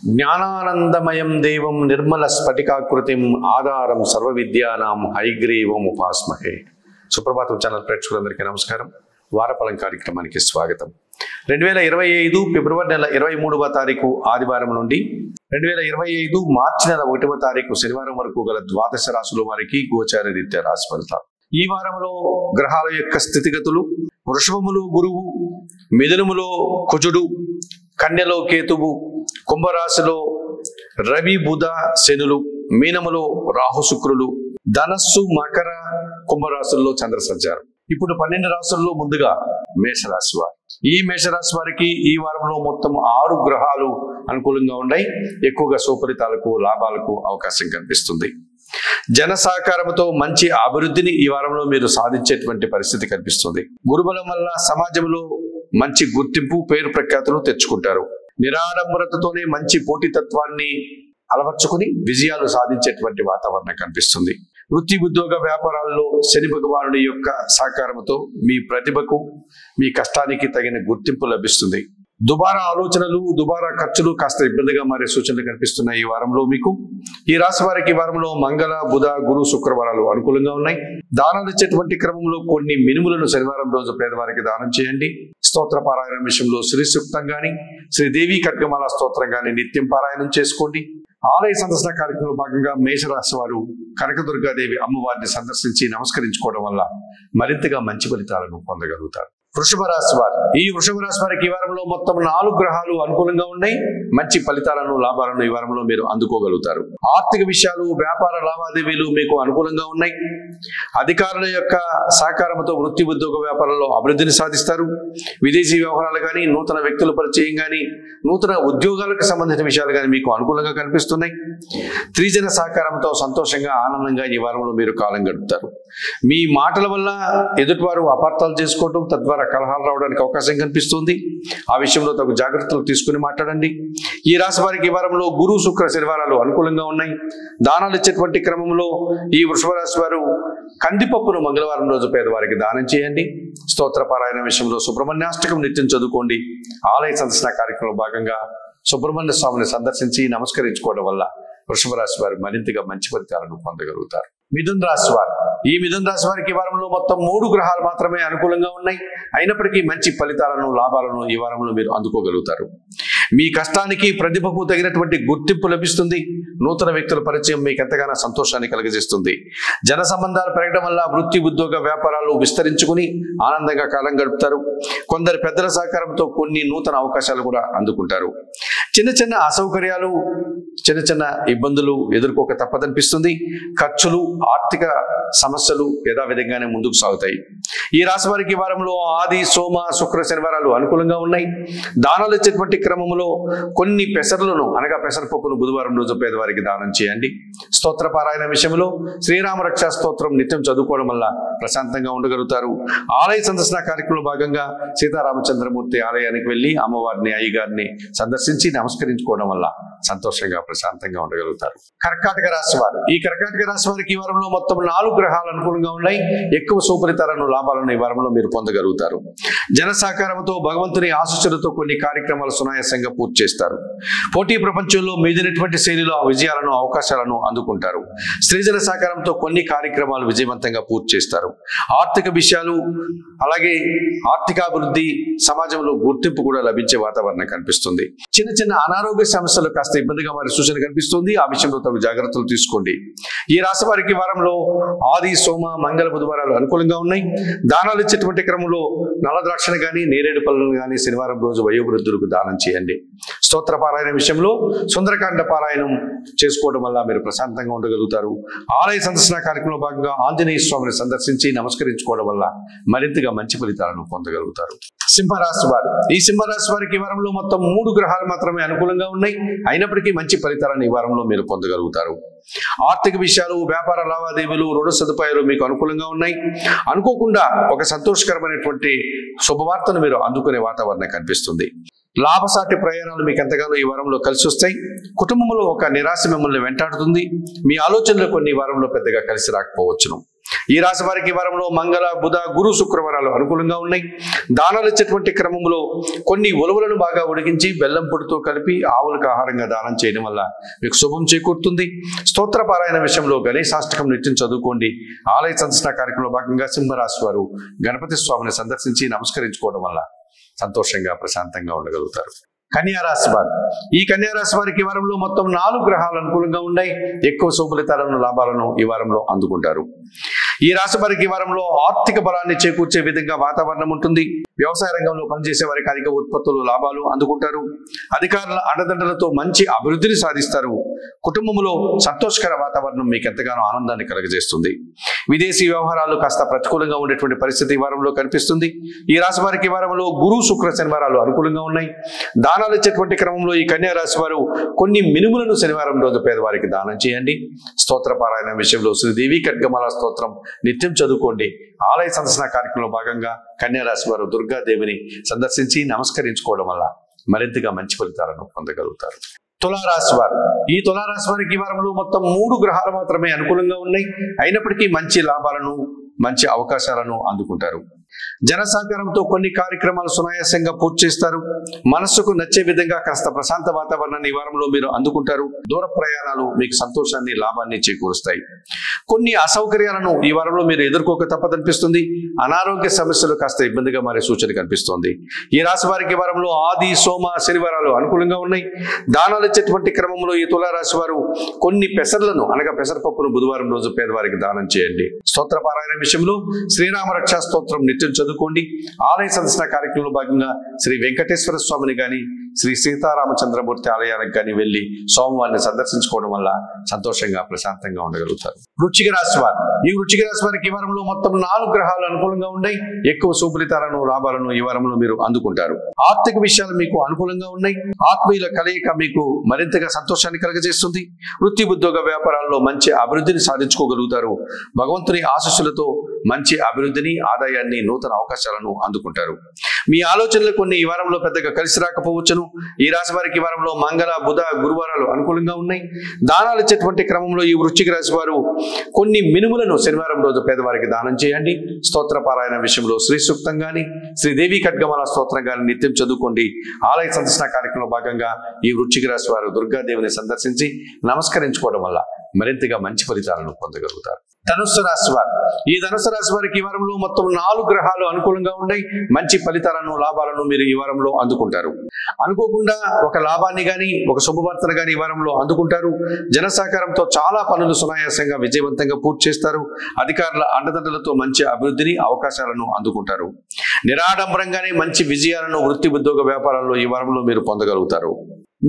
జ్ఞానానందమయం దేవం నిర్మల స్ఫటికాకృతిం ఆధారం సర్వ విద్యానాం హైగ్రీవం ఉపాస్మహే. సుప్రభాతం ఛానల్ ప్రేక్షకులందరికీ నమస్కారం. వారఫలం కార్యక్రమానికి స్వాగతం. 2025 ఫిబ్రవరి నెల 23వ తారీఖు ఆదివారం నుండి 2025 మార్చి నెల 1వ తారీఖు శనివారం వరకు గల ద్వాదశ రాశుల వారికి గోచార రీత్యా రాశి ఫలితాలు. ఈ వారంలో గ్రహాల యొక్క స్థితిగతులు: వృషభములో గురువు, మిథునములో కుజుడు, కన్యలో కేతువు, కుంభరాశిలో రవి బుధ శనులు, మీనములో రాహు శుక్రులు, ధనస్సు మకర కుంభరాశుల్లో చంద్ర సంచారం. ఇప్పుడు 12 రాశుల్లో ముందుగా మేషరాశి వారు. ఈ మేషరాశి వారికి ఈ వారంలో మొత్తం 6 గ్రహాలు అనుకూలంగా ఉన్నాయి. ఎక్కువగా సుఫలితాలకు లాభాలకు అవకాశం కనిపిస్తుంది. జన సహకారంతో మంచి అభివృద్ధిని ఈ వారంలో మీరు సాధించేటువంటి పరిస్థితి కనిపిస్తుంది. గురుబలం వల్ల సమాజంలో మంచి గుర్తింపు, పేరు ప్రఖ్యాతులు తెచ్చుకుంటారు. నిరాడంబరతతోనే మంచి పోటీతత్వాన్ని అలవర్చుకుని విజయాలు సాధించేటువంటి వాతావరణం కనిపిస్తుంది. వృత్తి, ఉద్యోగ, వ్యాపారాల్లో శని భగవానుడి యొక్క సహకారంతో మీ ప్రతిభకు, మీ కష్టానికి తగిన గుర్తింపు లభిస్తుంది. దుబారా ఆలోచనలు, దుబారా ఖర్చులు కాస్త ఇబ్బందిగా మారే సూచనలు కనిపిస్తున్నాయి ఈ వారంలో మీకు. ఈ రాశి వారికి ఈ వారంలో మంగళ, బుధ, గురు, శుక్రవారాలు అనుకూలంగా ఉన్నాయి. దానాలు ఇచ్చేటువంటి క్రమంలో కొన్ని మినుములను శనివారం రోజు పేదవారికి దానం చేయండి. స్తోత్ర పారాయణ విషయంలో శ్రీ సూక్తం గాని, శ్రీదేవి ఖడ్గమాల స్తోత్రం గాని నిత్యం పారాయణం చేసుకోండి. ఆలయ సందర్శన కార్యక్రమంలో భాగంగా మేషరాశి వారు కనకదుర్గాదేవి అమ్మవారిని సందర్శించి నమస్కరించుకోవడం వల్ల మరింతగా మంచి ఫలితాలను పొందగలుగుతారు. వృషభ రాశి వారు. ఈ వృషభ రాశి వారికి ఈ వారంలో మొత్తం 4 గ్రహాలు అనుకూలంగా ఉన్నాయి. మంచి ఫలితాలను, లాభాలను ఈ వారంలో మీరు అందుకోగలుగుతారు. ఆర్థిక విషయాలు, వ్యాపార లావాదేవీలు మీకు అనుకూలంగా ఉన్నాయి. అధికారుల యొక్క సహకారంతో వృత్తి, ఉద్యోగ, వ్యాపారంలో అభివృద్ధిని సాధిస్తారు. విదేశీ వ్యవహారాలు కానీ, నూతన వ్యక్తుల పరిచయం కానీ, నూతన ఉద్యోగాలకు సంబంధించిన విషయాలు కానీ మీకు అనుకూలంగా కనిపిస్తున్నాయి. త్రిజన సహకారంతో సంతోషంగా, ఆనందంగా ఈ వారంలో మీరు కాలం గడుపుతారు. మీ మాటల వల్ల ఎదుటివారు అపార్థాలు చేసుకోవడం, తద్వారా కలహాలు రావడానికి అవకాశం కనిపిస్తుంది. ఆ విషయంలో తగు జాగ్రత్తలు తీసుకుని మాట్లాడండి. ఈ రాశి వారికి ఈ వారంలో గురు, శుక్ర, శనివారాలు అనుకూలంగా ఉన్నాయి. దానాలు ఇచ్చేటువంటి క్రమంలో ఈ వృషభ రాశి వారు కందిపప్పును మంగళవారం రోజు పేదవారికి దానం చేయండి. స్తోత్ర పారాయణ విషయంలో సుబ్రహ్మణ్యాష్టకం నిత్యం చదువుకోండి. ఆలయ సందర్శన కార్యక్రమంలో భాగంగా సుబ్రహ్మణ్య స్వామిని సందర్శించి నమస్కరించుకోవడం వల్ల వృషభ రాశి వారు మరింతగా మంచి ఫలితాలను పొందగలుగుతారు. మిథున రాశి వారు. ఈ మిథున రాశి వారికి ఈ వారంలో మొత్తం 3 గ్రహాలు మాత్రమే అనుకూలంగా ఉన్నాయి. అయినప్పటికీ మంచి ఫలితాలను, లాభాలను ఈ వారంలో మీరు అందుకోగలుగుతారు. మీ కష్టానికి, ప్రతిభకు తగినటువంటి గుర్తింపు లభిస్తుంది. నూతన వ్యక్తుల పరిచయం మీకు ఎంతగానో సంతోషాన్ని కలిగజేస్తుంది. జన సంబంధాలు పెరగడం వల్ల వృత్తి, ఉద్యోగ, వ్యాపారాలు విస్తరించుకుని ఆనందంగా కాలం గడుపుతారు. కొందరు పెద్దల సహకారంతో కొన్ని నూతన అవకాశాలు కూడా అందుకుంటారు. చిన్న చిన్న అసౌకర్యాలు, చిన్న చిన్న ఇబ్బందులు ఎదుర్కోక తప్పదనిపిస్తుంది. ఖర్చులు, ఆర్థిక సమస్యలు యథావిధంగానే ముందుకు సాగుతాయి. ఈ రాశి వారికి ఈ వారంలో ఆది, సోమ, శుక్ర, శనివారాలు అనుకూలంగా ఉన్నాయి. దానాలు ఇచ్చేటువంటి క్రమంలో కొన్ని పెసర్లను, అనగా పెసరపప్పును బుధవారం రోజు పేదవారికి దానం చేయండి. స్తోత్ర పారాయణ విషయంలో శ్రీరామ రక్షా స్తోత్రం నిత్యం చదువుకోవడం వల్ల ప్రశాంతంగా ఉండగలుగుతారు. ఆలయ సందర్శన కార్యక్రమంలో భాగంగా సీతారామచంద్రమూర్తి ఆలయానికి వెళ్ళి అమ్మవారిని, అయ్యగారిని సందర్శించి నమస్కరించుకోవడం వల్ల సంతోషంగా, ప్రశాంతంగా ఉండగలుగుతారు. కర్కాటక రాశి వారు. ఈ కర్కాటక రాశి వారికి ఈ వారంలో మొత్తం 4 గ్రహాలు అనుకూలంగా ఉన్నాయి. ఎక్కువ సుఫలితాలను, లాభాలను ఈ వారంలో మీరు పొందగలుగుతారు. జన సహకారంతో, భగవంతుని ఆశీస్సులతో కొన్ని కార్యక్రమాలు సునాయాసంగా పూర్తి చేస్తారు. పోటీ ప్రపంచంలో మీదినటువంటి శైలిలో విజయాలను, అవకాశాలను అందుకుంటారు. స్త్రీజన సహకారంతో కొన్ని కార్యక్రమాలు విజయవంతంగా పూర్తి చేస్తారు. ఆర్థిక విషయాలు, అలాగే ఆర్థికాభివృద్ధి, సమాజంలో గుర్తింపు కూడా లభించే వాతావరణం కనిపిస్తుంది. చిన్న చిన్న అనారోగ్య సమస్యలు కాస్త ఇబ్బందిగా మారే సూచన కనిపిస్తుంది. ఆ విషయంలో తగు జాగ్రత్తలు తీసుకోండి. ఈ రాశి వారికి వారంలో ఆది, సోమ, మంగళ, బుధవారాలు అనుకూలంగా ఉన్నాయి. దానాలు ఇచ్చేటువంటి క్రమంలో నల్ల ద్రాక్షను కానీ, నేరేడు పళ్ళను కానీ శనివారం రోజు వయోవృద్ధులకు దానం చేయండి. స్తోత్ర పారాయణ విషయంలో సుందరకాండ పారాయణం చేసుకోవడం వల్ల మీరు ప్రశాంతంగా ఉండగలుగుతారు. ఆలయ సందర్శన కార్యక్రమంలో భాగంగా ఆంజనేయ స్వామిని సందర్శించి నమస్కరించుకోవడం వల్ల మరింతగా మంచి ఫలితాలను పొందగలుగుతారు. సింహరాశి వారు. ఈ సింహరాశి వారికి ఈ వారంలో మొత్తం 3 గ్రహాలు మాత్రమే అనుకూలంగా ఉన్నాయి. అయినప్పటికీ మంచి ఫలితాలను ఈ వారంలో మీరు పొందగలుగుతారు. ఆర్థిక విషయాలు, వ్యాపార లావాదేవీలు, రుణ సదుపాయాలు మీకు అనుకూలంగా ఉన్నాయి. అనుకోకుండా ఒక సంతోషకరమైనటువంటి శుభవార్తను మీరు అందుకునే వాతావరణం కనిపిస్తుంది. లాభసాటి ప్రయాణాలు మీకు ఎంతగానో ఈ వారంలో కలిసి వస్తాయి. కుటుంబంలో ఒక నిరాశ మిమ్మల్ని వెంటాడుతుంది. మీ ఆలోచనలు కొన్ని ఈ వారంలో పెద్దగా కలిసి రాకపోవచ్చును. ఈ రాశి వారికి ఈ వారంలో మంగళ బుధ గురు శుక్రవారాలు అనుకూలంగా ఉన్నాయి. దానాలు ఇచ్చేటువంటి క్రమంలో కొన్ని ఉలవలను బాగా ఉడికించి బెల్లం పొడితో కలిపి ఆవులకు ఆహారంగా దానం చేయడం వల్ల మీకు శుభం చేకూరుతుంది. స్తోత్ర పారాయణ విషయంలో గణేశాష్టకం నిత్యం చదువుకోండి. ఆలయ సందర్శన కార్యక్రమంలో భాగంగా సింహరాశి వారు గణపతి స్వామిని సందర్శించి నమస్కరించుకోవడం వల్ల సంతోషంగా ప్రశాంతంగా ఉండగలుగుతారు. కన్యారాశి వారు ఈ కన్యారాశి వారికి ఈ వారంలో మొత్తం 4 గ్రహాలు అనుకూలంగా ఉన్నాయి. ఎక్కువ శుభఫలితాలను లాభాలను ఈ వారంలో అందుకుంటారు. ఈ రాశి వారికి ఈ వారంలో ఆర్థిక బలాన్ని చేకూర్చే విధంగా వాతావరణం ఉంటుంది. వ్యవసాయ రంగంలో పనిచేసే వారికి అధిక ఉత్పత్తులు లాభాలు అందుకుంటారు. అధికారుల అండదండలతో మంచి అభివృద్ధిని సాధిస్తారు. కుటుంబంలో సంతోషకర వాతావరణం మీకు ఎంతగానో ఆనందాన్ని కలుగజేస్తుంది. విదేశీ వ్యవహారాలు కాస్త ప్రతికూలంగా ఉండేటువంటి పరిస్థితి ఈ వారంలో కనిపిస్తుంది. ఈ రాశి వారికి ఈ వారంలో గురు శుక్ర శనివారాలు అనుకూలంగా ఉన్నాయి. దానాలు ఇచ్చేటువంటి క్రమంలో ఈ కన్యా రాశి వారు కొన్ని మినుములను శనివారం రోజు పేదవారికి దానం చేయండి. స్తోత్ర పారాయణ విషయంలో శ్రీదేవి ఖడ్గమాల స్తోత్రం నిత్యం చదువుకోండి. ఆలయ సందర్శన కార్యక్రమంలో భాగంగా కన్యా రాశి వారు దుర్గాదేవిని సందర్శించి నమస్కరించుకోవడం వల్ల మరింతగా మంచి ఫలితాలను పొందగలుగుతారు. తులారాశి వారు ఈ తులారాశి వారికి ఈ వారంలో మొత్తం 3 గ్రహాలు మాత్రమే అనుకూలంగా ఉన్నాయి. అయినప్పటికీ మంచి లాభాలను మంచి అవకాశాలను అందుకుంటారు. జన సహకారంతో కొన్ని కార్యక్రమాలు సునాయాసంగా పూర్తి చేస్తారు. మనస్సుకు నచ్చే విధంగా కాస్త ప్రశాంత వాతావరణాన్ని ఈ వారంలో మీరు అందుకుంటారు. దూర ప్రయాణాలు మీకు సంతోషాన్ని లాభాన్ని చేకూరుస్తాయి. కొన్ని అసౌకర్యాలను ఈ వారంలో మీరు ఎదుర్కోక తప్పదనిపిస్తుంది. అనారోగ్య సమస్యలు కాస్త ఇబ్బందిగా మారే సూచన కనిపిస్తోంది. ఈ రాశి వారికి ఈ వారంలో ఆది సోమ శనివారాలు అనుకూలంగా ఉన్నాయి. దానాలు ఇచ్చేటువంటి క్రమంలో ఈ తులారాశి వారు కొన్ని పెసర్లను అనగా పెసరపప్పును బుధవారం రోజు పేదవారికి దానం చేయండి. స్తోత్ర పారాయణ విషయంలో శ్రీరామ రక్షా స్తోత్రం నిత్యం చదువుకోండి. ఆలయ సందర్శన కార్యక్రమంలో భాగంగా శ్రీ వెంకటేశ్వర స్వామిని గాని శ్రీ సీతారామచంద్రమూర్తి ఆలయానికి గాని వెళ్లి స్వామివారిని సందర్శించుకోవడం వల్ల సంతోషంగా ప్రశాంతంగా ఉండగలుగుతారు. వృశ్చిక రాశి వారు ఈ వృశ్చిక రాశి వారికి ఈ వారంలో మొత్తం 4 గ్రహాలు అనుకూలంగా ఉన్నాయి. ఎక్కువ శుభఫలితాలను లాభాలను ఈ వారంలో మీరు అందుకుంటారు. ఆర్థిక విషయాలు మీకు అనుకూలంగా ఉన్నాయి. ఆత్మీయుల కలయిక మీకు మరింతగా సంతోషాన్ని కలుగజేస్తుంది. వృత్తి ఉద్యోగ వ్యాపారాల్లో మంచి అభివృద్ధిని సాధించుకోగలుగుతారు. భగవంతుని ఆశీస్సులతో మంచి అభివృద్ధిని ఆదాయాన్ని నూతన అవకాశాలను అందుకుంటారు. మీ ఆలోచనలు కొన్ని ఈ వారంలో పెద్దగా కలిసి రాకపోవచ్చును. ఈ రాశి వారికి ఈ వారంలో మంగళ బుధ గురువారాలు అనుకూలంగా ఉన్నాయి. దానాలు ఇచ్చేటువంటి క్రమంలో ఈ వృశ్చిక రాశి వారు కొన్ని మినుములను శనివారం రోజు పేదవారికి దానం చేయండి. స్తోత్ర పారాయణ విషయంలో శ్రీ సూక్తం గాని శ్రీదేవి ఖడ్గమాల స్తోత్రం గాని నిత్యం చదువుకోండి. ఆలయ సందర్శన కార్యక్రమంలో భాగంగా ఈ వృశ్చిక రాశి వారు దుర్గాదేవిని సందర్శించి నమస్కరించుకోవడం వల్ల మరింతగా మంచి ఫలితాలను పొందగలుగుతారు. ధనుస్సు రాశి వారు ఈ ధనుస్సు రాశి వారికి ఈ వారంలో మొత్తం 4 గ్రహాలు అనుకూలంగా ఉన్నాయి. మంచి ఫలితాలను లాభాలను మీరు ఈ వారంలో అందుకుంటారు. అనుకోకుండా ఒక లాభాన్ని గాని ఒక శుభవార్తను గాని ఈ వారంలో అందుకుంటారు. జన సహకారంతో చాలా పనులు సునాయాసంగా విజయవంతంగా పూర్తి చేస్తారు. అధికారుల అండదండలతో మంచి అభివృద్ధిని అవకాశాలను అందుకుంటారు. నిరాడంబరంగానే మంచి విజయాలను వృత్తి ఉద్యోగ వ్యాపారాల్లో ఈ వారంలో మీరు పొందగలుగుతారు.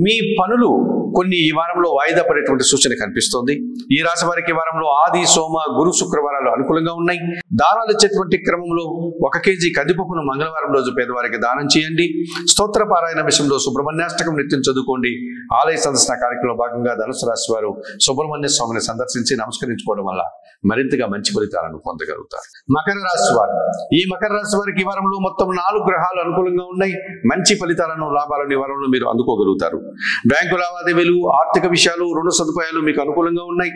మీ పనులు కొన్ని ఈ వారంలో వాయిదా పడేటువంటి సూచన కనిపిస్తోంది. ఈ రాశి వారికి ఈ వారంలో ఆది సోమ గురు శుక్రవారాలు అనుకూలంగా ఉన్నాయి. దానాలు ఇచ్చేటువంటి క్రమంలో 1 కేజీ కందిపప్పును మంగళవారం రోజు పేదవారికి దానం చేయండి. స్తోత్ర పారాయణ విషయంలో సుబ్రహ్మణ్యాష్టకం నిత్యం చదువుకోండి. ఆలయ సందర్శన కార్యక్రమంలో భాగంగా ధనుసు రాశి వారు సుబ్రహ్మణ్య స్వామిని సందర్శించి నమస్కరించుకోవడం వల్ల మరింతగా మంచి ఫలితాలను పొందగలుగుతారు. మకర రాశి వారు ఈ మకర రాశి వారికి ఈ వారంలో మొత్తం 4 గ్రహాలు అనుకూలంగా ఉన్నాయి. మంచి ఫలితాలను లాభాలను ఈ వారంలో మీరు అందుకోగలుగుతారు. బ్యాంకు లావాదేవీలు ఆర్థిక విషయాలు రుణ సదుపాయాలు మీకు అనుకూలంగా ఉన్నాయి.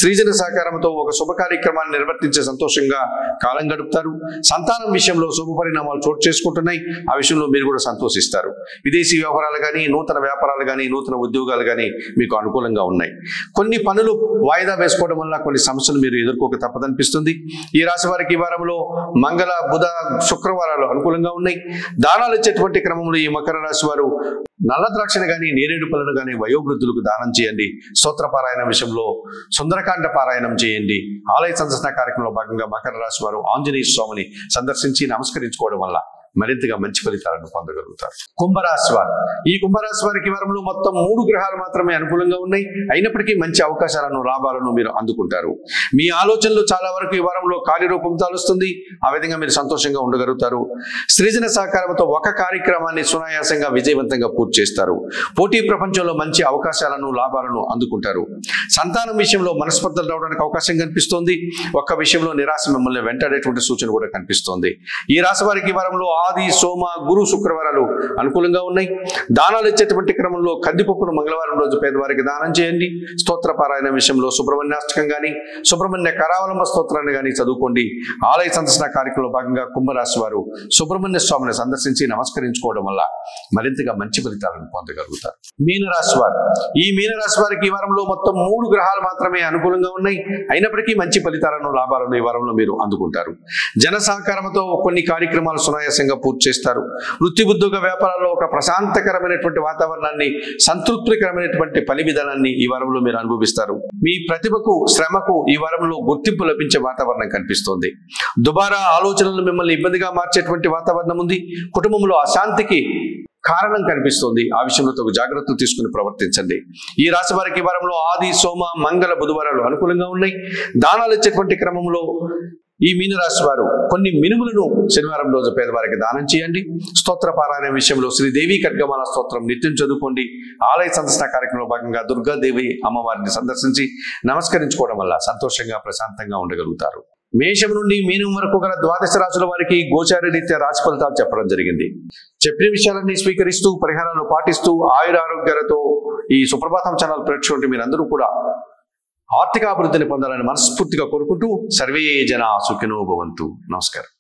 సృజన సహకారంతో ఒక శుభ కార్యక్రమాన్ని నిర్వర్తించే సంతోషంగా కాలం గడుపుతారు. సంతానం విషయంలో శుభ పరిణామాలు చోటు చేసుకుంటున్నాయి. ఆ విషయంలో మీరు కూడా సంతోషిస్తారు. విదేశీ వ్యవహారాలు కానీ నూతన వ్యాపారాలు కానీ నూతన ఉద్యోగాలు కానీ మీకు అనుకూలంగా ఉన్నాయి. కొన్ని పనులు వాయిదా వేసుకోవడం వల్ల కొన్ని సమస్యలు మీరు ఎదుర్కోక తప్పదనిపిస్తుంది. ఈ రాశి వారికి ఈ వారంలో మంగళ బుధ శుక్రవారాలు అనుకూలంగా ఉన్నాయి. దానాలు ఇచ్చేటువంటి క్రమంలో ఈ మకర రాశి వారు నల్ల ద్రాక్షను గాని నేరేడు పళ్ళను గాని వయోవృద్ధులకు దానం చేయండి. స్తోత్ర పారాయణ విషయంలో సుందరకాండ పారాయణం చేయండి. ఆలయ సందర్శన కార్యక్రమంలో భాగంగా మకర రాశి వారు ఆంజనేయ స్వామిని సందర్శించి నమస్కరించుకోవడం వల్ల మరింతగా మంచి ఫలితాలను పొందగలుగుతారు. కుంభరాశి వారు ఈ కుంభరాశి వారికి ఈ వారంలో మొత్తం 3 గ్రహాలు మాత్రమే అనుకూలంగా ఉన్నాయి. అయినప్పటికీ మంచి అవకాశాలను లాభాలను మీరు అందుకుంటారు. మీ ఆలోచనలు చాలా వరకు ఈ వారంలో కార్యరూపం తాలుస్తుంది. ఆ విధంగా మీరు సంతోషంగా ఉండగలుగుతారు. సృజన సహకారంతో ఒక కార్యక్రమాన్ని సునాయాసంగా విజయవంతంగా పూర్తి చేస్తారు. పోటీ ప్రపంచంలో మంచి అవకాశాలను లాభాలను అందుకుంటారు. సంతానం విషయంలో మనస్పర్ధలు రావడానికి అవకాశం కనిపిస్తోంది. ఒక్క విషయంలో నిరాశ మిమ్మల్ని వెంటాడేటువంటి సూచన కూడా కనిపిస్తోంది. ఈ రాశి వారికి ఈ వారంలో ఆది సోమ గురు శుక్రవారాలు అనుకూలంగా ఉన్నాయి. దానాలు ఇచ్చేటువంటి క్రమంలో కందిపప్పును మంగళవారం రోజు పేదవారికి దానం చేయండి. స్తోత్ర పారాయణ విషయంలో సుబ్రహ్మణ్యాష్టకం కానీ సుబ్రహ్మణ్య కరావలంబ స్తోత్రాన్ని కానీ చదువుకోండి. ఆలయ సందర్శన కార్యక్రమంలో భాగంగా కుంభరాశి వారు సుబ్రహ్మణ్య స్వామిని సందర్శించి నమస్కరించుకోవడం వల్ల మరింతగా మంచి ఫలితాలను పొందగలుగుతారు. మీనరాశి వారు, ఈ మీనరాశి వారికి ఈ వారంలో మొత్తం 3 గ్రహాలు మాత్రమే అనుకూలంగా ఉన్నాయి. అయినప్పటికీ మంచి ఫలితాలను లాభాలను ఈ వారంలో మీరు అందుకుంటారు. జన సహకారంతో కొన్ని కార్యక్రమాలు సునాయాసంగా పూర్తి చేస్తారు. వృత్తి ఉద్యోగ వ్యాపారాల్లో ఒక ప్రశాంతకరమైనటువంటి వాతావరణాన్ని, సంతృప్తికరమైనటువంటి పని విధానాన్ని ఈ వారంలో మీరు అనుభవిస్తారు. మీ ప్రతిభకు శ్రమకు ఈ వారంలో గుర్తింపు లభించే వాతావరణం కనిపిస్తోంది. దుబారా ఆలోచనలు మిమ్మల్ని ఇబ్బందిగా మార్చేటువంటి వాతావరణం ఉంది. కుటుంబంలో అశాంతికి కారణం కనిపిస్తోంది. ఆ విషయంలో తగు జాగ్రత్తలు తీసుకుని ప్రవర్తించండి. ఈ రాశి వారికి వారంలో ఆది సోమ మంగళ బుధవారాలు అనుకూలంగా ఉన్నాయి. దానాలు ఇచ్చేటువంటి క్రమంలో ఈ మీనరాశి వారు కొన్ని మినుములను శనివారం రోజు పేదవారికి దానం చేయండి. స్తోత్ర పారాయణ విషయంలో శ్రీదేవి ఖడ్గమాల స్తోత్రం నిత్యం చదువుకోండి. ఆలయ సందర్శన కార్యక్రమంలో భాగంగా దుర్గాదేవి అమ్మవారిని సందర్శించి నమస్కరించుకోవడం వల్ల సంతోషంగా ప్రశాంతంగా ఉండగలుగుతారు. మేషం నుండి మీనం వరకు గల 12 రాశుల వారికి గోచార రీత్యా రాశి ఫలితాలు చెప్పడం జరిగింది. చెప్పిన విషయాలన్నీ స్వీకరిస్తూ పరిహారాలు పాటిస్తూ ఆయుర ఆరోగ్యాలతో ఈ సుప్రభాతం ఛానల్ ప్రేక్షకులు మీరందరూ కూడా ఆర్థిక అభివృద్ధిని పొందాలని మనస్ఫూర్తిగా కోరుకుంటూ సర్వే జనా సుఖినో భవంతు. నమస్కారం.